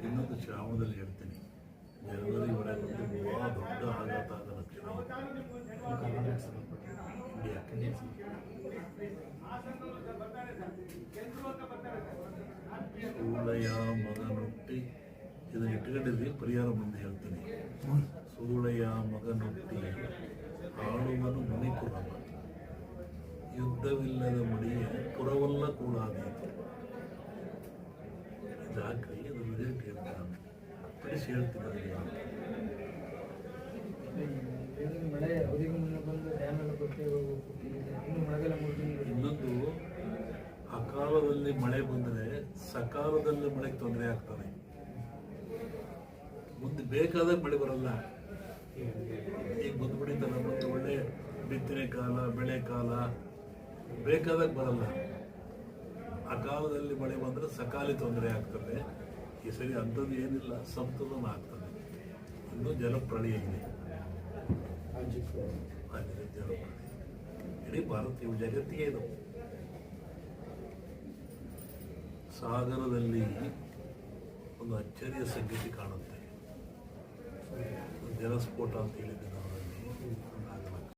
ಇನ್ನೊಂದು ಶ್ರಾವಣದಲ್ಲಿ ಹೇಳ್ತೀನಿ, ಜನವರಿ ಒಳಗೆ ಭಾಳ ದೊಡ್ಡ ಆಘಾತ ಆದ ಲಕ್ಷಣ ಇಂಡಿಯಾಕ್ಕೆ. ಸೂಳೆಯ ಮಗನುಟ್ಟಿ, ಇದನ್ನು ಇಟ್ಕೊಂಡಿದ್ವಿ, ಪರಿಹಾರ ಮುಂದೆ ಹೇಳ್ತೀನಿ. ಸೂಳೆಯ ಮಗನುಟ್ಟಿ ಆಳುವನು ಮುನಿಕುಲವ, ಯುದ್ಧವಿಲ್ಲದ ಮಡಿಯ ಪುರವಲ್ಲ ಕೂಡಾದೀತು. ಇದಾಕ್ರಿ, ಅದು ರಿಸಲ್ಟ್ ಹೇಳ್ತಾನೆ, ಪಡಿಸಿ ಹೇಳ್ತೀನಿ ಅದಕ್ಕೆ. ಇನ್ನೊಂದು, ಅಕಾಲದಲ್ಲಿ ಮಳೆ ಬಂದರೆ ಸಕಾಲದಲ್ಲಿ ಮಳೆಗೆ ತೊಂದರೆ ಆಗ್ತದೆ. ಮುಂದೆ ಬೇಕಾದಾಗ ಮಳೆ ಬರಲ್ಲ. ಈಗ ಬಂದ್ಬಿಡಿತಲ್ಲ, ಮುಂದೆ ಒಳ್ಳೆ ಬಿತ್ತನೆ ಕಾಲ, ಬೆಳೆ ಕಾಲ, ಬೇಕಾದಾಗ ಬರಲ್ಲ. ಅಕಾಲದಲ್ಲಿ ಮಳೆ ಬಂದರೆ ಸಕಾಲಿ ತೊಂದರೆ ಆಗ್ತದೆ. ಈ ಸರಿ ಅಂಥದ್ದು ಏನಿಲ್ಲ, ಸಂತೋಲನ ಆಗ್ತದೆ. ಇನ್ನೂ ಜಲಪ್ರಳಯ ಇದೆ, ಜಲಪ್ರಳಯ ಇಡೀ ಭಾರತೀಯ ಜಗತ್ತಿಗೆ ಇದು. ಸಾಗರದಲ್ಲಿ ಒಂದು ಅಚ್ಚರಿಯ ಸಂಗತಿ ಕಾಣುತ್ತೆ. ಜಲಸ್ಫೋಟ ಅಂತ ಹೇಳಿದ್ದೆ ನಾವಲ್ಲಿ.